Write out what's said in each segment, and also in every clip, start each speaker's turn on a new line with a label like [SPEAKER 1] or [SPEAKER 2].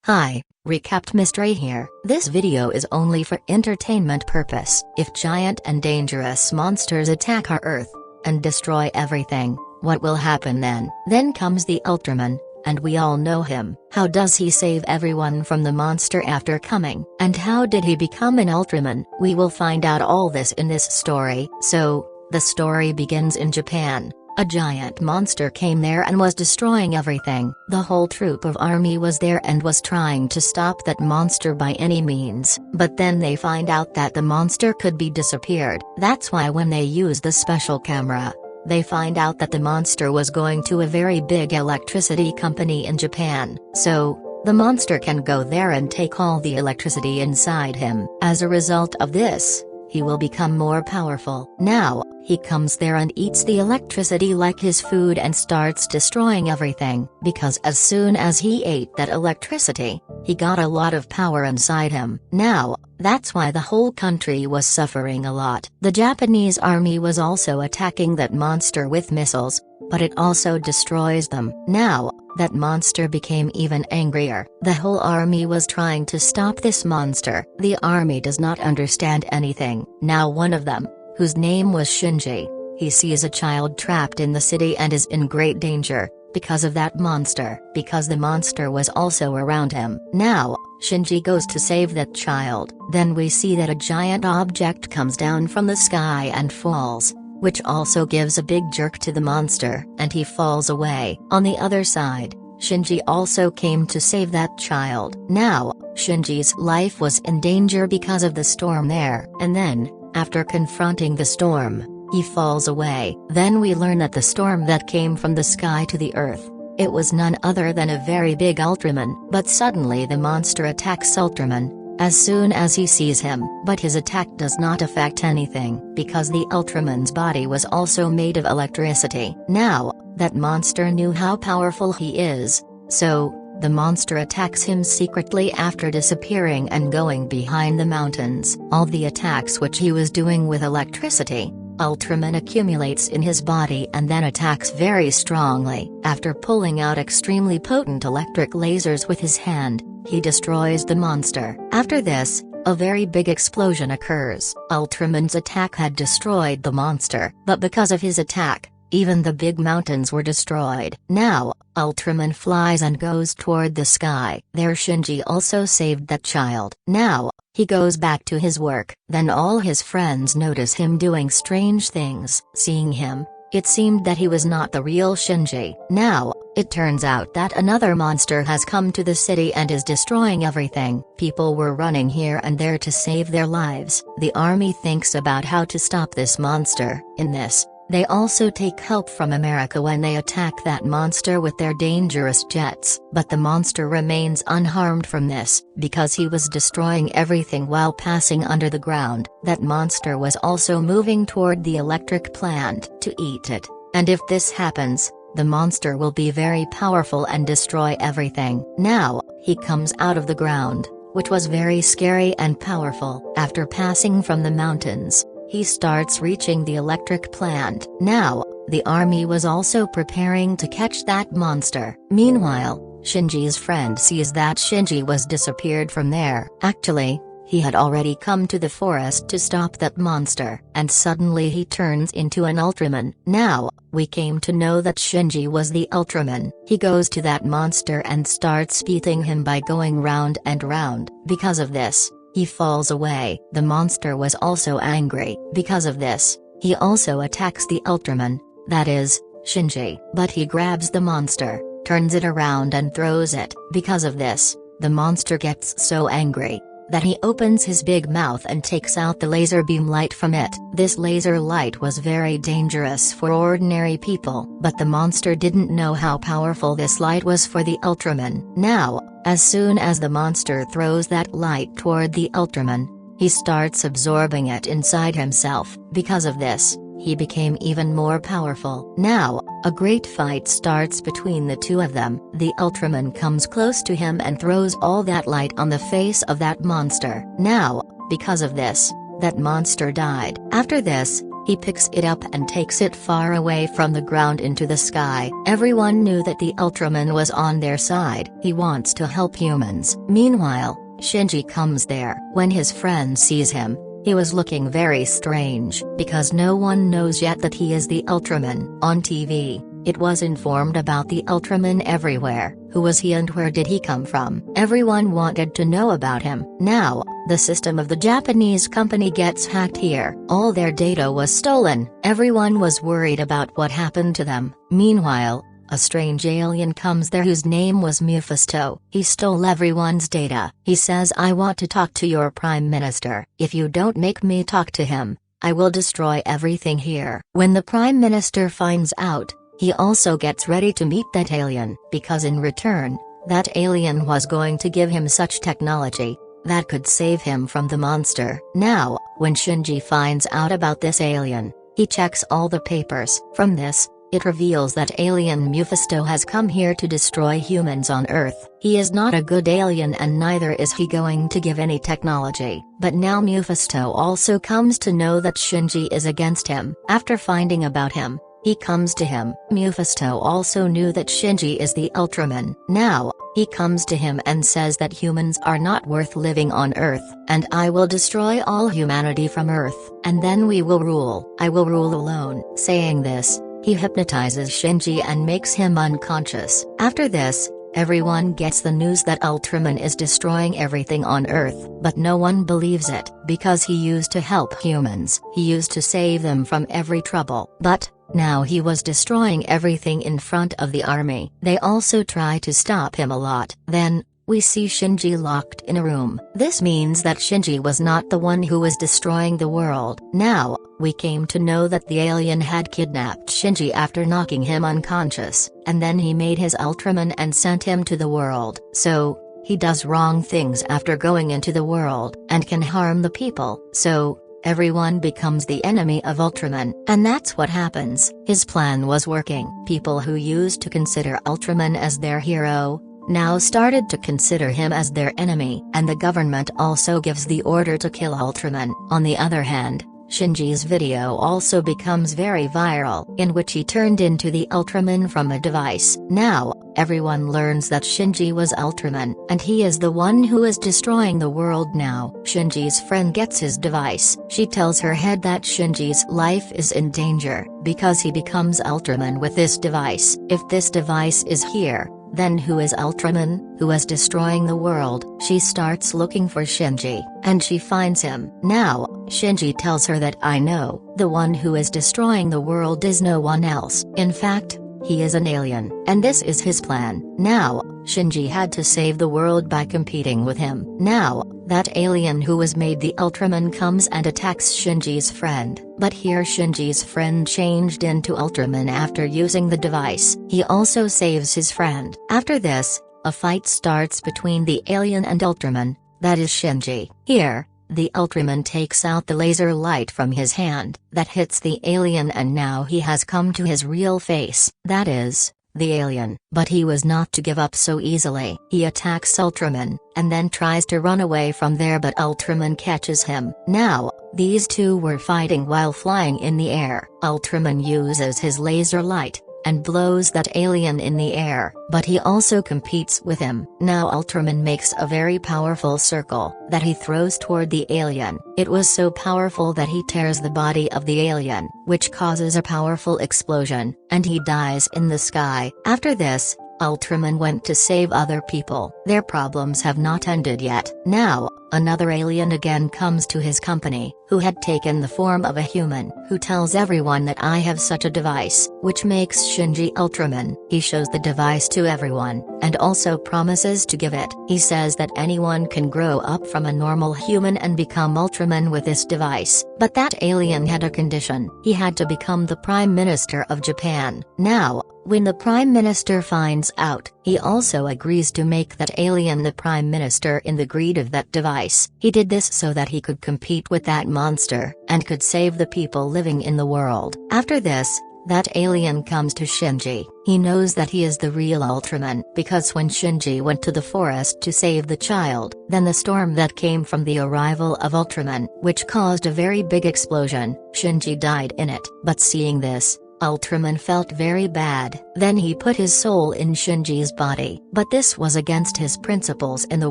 [SPEAKER 1] Hi, Recapped Mystery here. This video is only for entertainment purpose. If giant and dangerous monsters attack our Earth and destroy everything, what will happen then? Then comes the Ultraman, and we all know him. How does he save everyone from the monster after coming? And how did he become an Ultraman? We will find out all this in this story. So, the story begins in Japan. A giant monster came there and was destroying everything. The whole troop of army was there and was trying to stop that monster by any means. But then they find out that the monster could be disappeared. That's why when they use the special camera, they find out that the monster was going to a very big electricity company in Japan. So, the monster can go there and take all the electricity inside him. As a result of this, he will become more powerful. Now, he comes there and eats the electricity like his food and starts destroying everything. Because as soon as he ate that electricity, he got a lot of power inside him. Now, that's why the whole country was suffering a lot. The Japanese army was also attacking that monster with missiles, but it also destroys them. Now, that monster became even angrier. The whole army was trying to stop this monster. The army does not understand anything. Now one of them, whose name was Shinji, he sees a child trapped in the city and is in great danger, because of that monster. Because the monster was also around him. Now, Shinji goes to save that child. Then we see that a giant object comes down from the sky and falls, which also gives a big jerk to the monster, and he falls away. On the other side, Shinji also came to save that child. Now, Shinji's life was in danger because of the storm there. And then, after confronting the storm, he falls away. Then we learn that the storm that came from the sky to the earth, it was none other than a very big Ultraman. But suddenly the monster attacks Ultraman as soon as he sees him. But his attack does not affect anything, because the Ultraman's body was also made of electricity. Now, that monster knew how powerful he is, so, the monster attacks him secretly after disappearing and going behind the mountains. All the attacks which he was doing with electricity, Ultraman accumulates in his body and then attacks very strongly. After pulling out extremely potent electric lasers with his hand, he destroys the monster. After this, a very big explosion occurs. Ultraman's attack had destroyed the monster, but because of his attack, even the big mountains were destroyed. Now, Ultraman flies and goes toward the sky. There Shinji also saved that child. Now, he goes back to his work. Then all his friends notice him doing strange things. Seeing him, it seemed that he was not the real Shinji. Now, it turns out that another monster has come to the city and is destroying everything. People were running here and there to save their lives. The army thinks about how to stop this monster. In this, they also take help from America when they attack that monster with their dangerous jets. But the monster remains unharmed from this, because he was destroying everything while passing under the ground. That monster was also moving toward the electric plant to eat it. And if this happens, the monster will be very powerful and destroy everything. Now, he comes out of the ground, which was very scary and powerful. After passing from the mountains, he starts reaching the electric plant. Now, the army was also preparing to catch that monster. Meanwhile, Shinji's friend sees that Shinji was disappeared from there. Actually, he had already come to the forest to stop that monster. And suddenly he turns into an Ultraman. Now, we came to know that Shinji was the Ultraman. He goes to that monster and starts beating him by going round and round. Because of this, he falls away. The monster was also angry. Because of this, he also attacks the Ultraman, that is, Shinji. But he grabs the monster, turns it around and throws it. Because of this, the monster gets so angry that he opens his big mouth and takes out the laser beam light from it. This laser light was very dangerous for ordinary people, but the monster didn't know how powerful this light was for the Ultraman. Now, as soon as the monster throws that light toward the Ultraman, he starts absorbing it inside himself. Because of this, he became even more powerful. Now, a great fight starts between the two of them. The Ultraman comes close to him and throws all that light on the face of that monster. Now, because of this, that monster died. After this, He picks it up and takes it far away from the ground into the sky. Everyone knew that the Ultraman was on their side. He wants to help humans. Meanwhile, Shinji comes there. When his friend sees him, he was looking very strange, because no one knows yet that he is the Ultraman. On TV, it was informed about the Ultraman everywhere. Who was he and where did he come from? Everyone wanted to know about him. Now, the system of the Japanese company gets hacked here. All their data was stolen. Everyone was worried about what happened to them. Meanwhile, a strange alien comes there whose name was Mephisto. He stole everyone's data. He says, "I want to talk to your prime minister. If you don't make me talk to him, I will destroy everything here." When the prime minister finds out, he also gets ready to meet that alien, because in return, that alien was going to give him such technology that could save him from the monster. Now, when Shinji finds out about this alien, he checks all the papers. From this, it reveals that alien Mephisto has come here to destroy humans on Earth. He is not a good alien and neither is he going to give any technology. But now Mephisto also comes to know that Shinji is against him. After finding about him, he comes to him. Mephisto also knew that Shinji is the Ultraman. Now, he comes to him and says that humans are not worth living on Earth, and I will destroy all humanity from Earth, and then we will rule. I will rule alone. Saying this, he hypnotizes Shinji and makes him unconscious. After this, everyone gets the news that Ultraman is destroying everything on Earth. But no one believes it, because he used to help humans. He used to save them from every trouble. But now he was destroying everything in front of the army. They also try to stop him a lot. Then, we see Shinji locked in a room. This means that Shinji was not the one who was destroying the world. Now, we came to know that the alien had kidnapped Shinji after knocking him unconscious, and then he made his Ultraman and sent him to the world. So, he does wrong things after going into the world, and can harm the people. So, everyone becomes the enemy of Ultraman. And that's what happens. His plan was working. People who used to consider Ultraman as their hero, now started to consider him as their enemy. And the government also gives the order to kill Ultraman. On the other hand, Shinji's video also becomes very viral, in which he turned into the Ultraman from a device. Now, everyone learns that Shinji was Ultraman, and he is the one who is destroying the world now. Shinji's friend gets his device. She tells her head that Shinji's life is in danger, because he becomes Ultraman with this device. If this device is here, then who is Ultraman, who is destroying the world? She starts looking for Shinji, and she finds him. Now, Shinji tells her that I know, the one who is destroying the world is no one else. In fact, he is an alien, and this is his plan. Now, Shinji had to save the world by competing with him. Now, that alien who was made the Ultraman comes and attacks Shinji's friend. But here Shinji's friend changed into Ultraman after using the device. He also saves his friend. After this, a fight starts between the alien and Ultraman, that is Shinji. Here, the Ultraman takes out the laser light from his hand, that hits the alien, and now he has come to his real face, that is, the alien. But he was not to give up so easily. He attacks Ultraman, and then tries to run away from there, but Ultraman catches him. Now, these two were fighting while flying in the air. Ultraman uses his laser light, and blows that alien in the air, but he also competes with him. Now Ultraman makes a very powerful circle, that he throws toward the alien. It was so powerful that he tears the body of the alien, which causes a powerful explosion, and he dies in the sky. After this, Ultraman went to save other people. Their problems have not ended yet. Now, another alien again comes to his company, who had taken the form of a human, who tells everyone that I have such a device, which makes Shinji Ultraman. He shows the device to everyone, and also promises to give it. He says that anyone can grow up from a normal human and become Ultraman with this device. But that alien had a condition. He had to become the Prime Minister of Japan. Now, when the Prime Minister finds out, he also agrees to make that alien the Prime Minister in the greed of that device. He did this so that he could compete with that monster, and could save the people living in the world. After this, that alien comes to Shinji. He knows that he is the real Ultraman because when Shinji went to the forest to save the child, then the storm that came from the arrival of Ultraman, which caused a very big explosion, Shinji died in it. But seeing this, Ultraman felt very bad. Then he put his soul in Shinji's body. But this was against his principles in the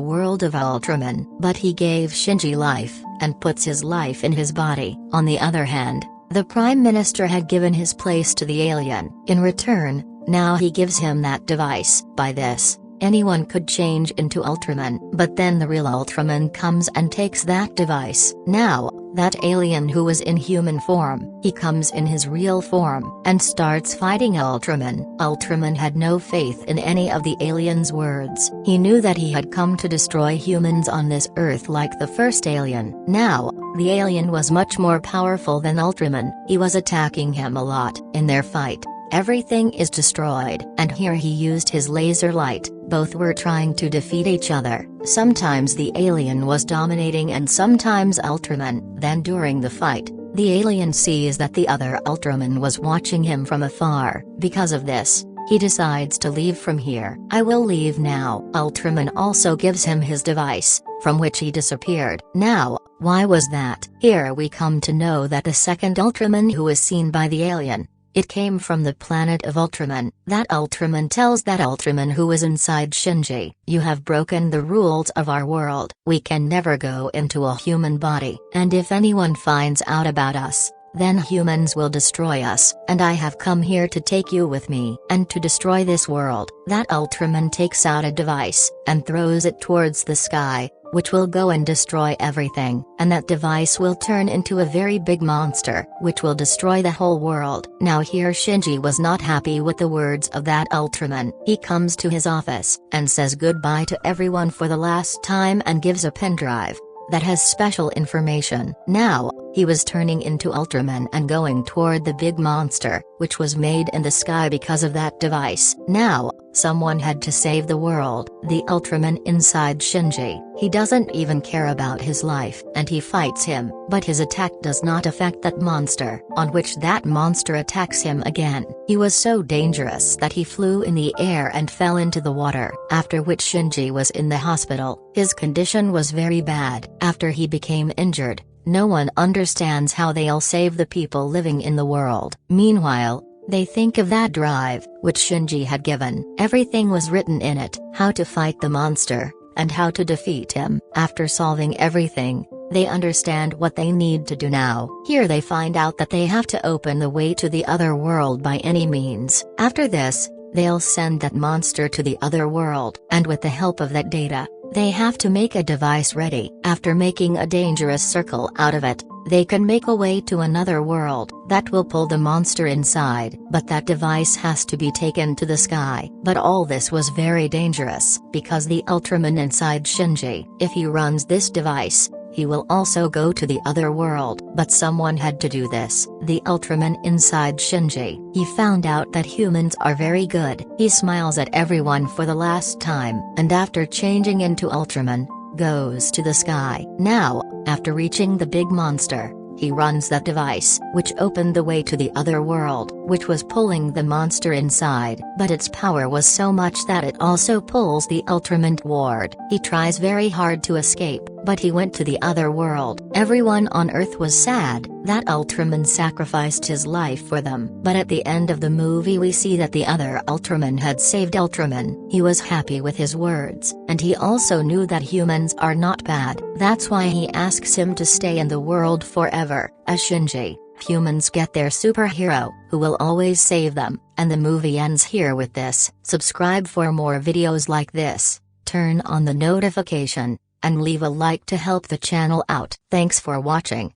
[SPEAKER 1] world of Ultraman. But he gave Shinji life, and puts his life in his body. On the other hand, the Prime Minister had given his place to the alien. In return, now he gives him that device. By this, anyone could change into Ultraman. But then the real Ultraman comes and takes that device. Now, that alien who was in human form, he comes in his real form, and starts fighting Ultraman. Ultraman had no faith in any of the alien's words. He knew that he had come to destroy humans on this earth like the first alien. Now, the alien was much more powerful than Ultraman. He was attacking him a lot. In their fight, everything is destroyed, and here he used his laser light. Both were trying to defeat each other. Sometimes the alien was dominating and sometimes Ultraman. Then during the fight, the alien sees that the other Ultraman was watching him from afar. Because of this, he decides to leave from here. I will leave now. Ultraman also gives him his device, from which he disappeared. Now, why was that? Here we come to know that the second Ultraman who is seen by the alien, it came from the planet of Ultraman. That Ultraman tells that Ultraman who is inside Shinji, "You have broken the rules of our world. We can never go into a human body. And if anyone finds out about us, then humans will destroy us. And I have come here to take you with me, and to destroy this world." That Ultraman takes out a device, and throws it towards the sky, which will go and destroy everything, and that device will turn into a very big monster, which will destroy the whole world. Now here Shinji was not happy with the words of that Ultraman. He comes to his office, and says goodbye to everyone for the last time and gives a pen drive that has special information. Now, he was turning into Ultraman and going toward the big monster, which was made in the sky because of that device. Now, someone had to save the world. The Ultraman inside Shinji, he doesn't even care about his life, and he fights him, but his attack does not affect that monster, on which that monster attacks him again. He was so dangerous that he flew in the air and fell into the water, after which Shinji was in the hospital. His condition was very bad. After he became injured, no one understands how they'll save the people living in the world. Meanwhile, they think of that drive, which Shinji had given. Everything was written in it, how to fight the monster, and how to defeat him. After solving everything, they understand what they need to do now. Here they find out that they have to open the way to the other world by any means. After this, they'll send that monster to the other world, and with the help of that data, they have to make a device ready. After making a dangerous circle out of it, they can make a way to another world that will pull the monster inside. But that device has to be taken to the sky. But all this was very dangerous, because the Ultraman inside Shinji, if he runs this device, he will also go to the other world. But someone had to do this. The Ultraman inside Shinji, he found out that humans are very good. He smiles at everyone for the last time, and after changing into Ultraman, goes to the sky. Now, after reaching the big monster, he runs that device, which opened the way to the other world, which was pulling the monster inside. But its power was so much that it also pulls the Ultraman toward. He tries very hard to escape, but he went to the other world. Everyone on Earth was sad that Ultraman sacrificed his life for them. But at the end of the movie we see that the other Ultraman had saved Ultraman. He was happy with his words, and he also knew that humans are not bad. That's why he asks him to stay in the world forever. As Shinji, humans get their superhero, who will always save them, and the movie ends here with this. Subscribe for more videos like this, turn on the notification, and leave a like to help the channel out. Thanks for watching.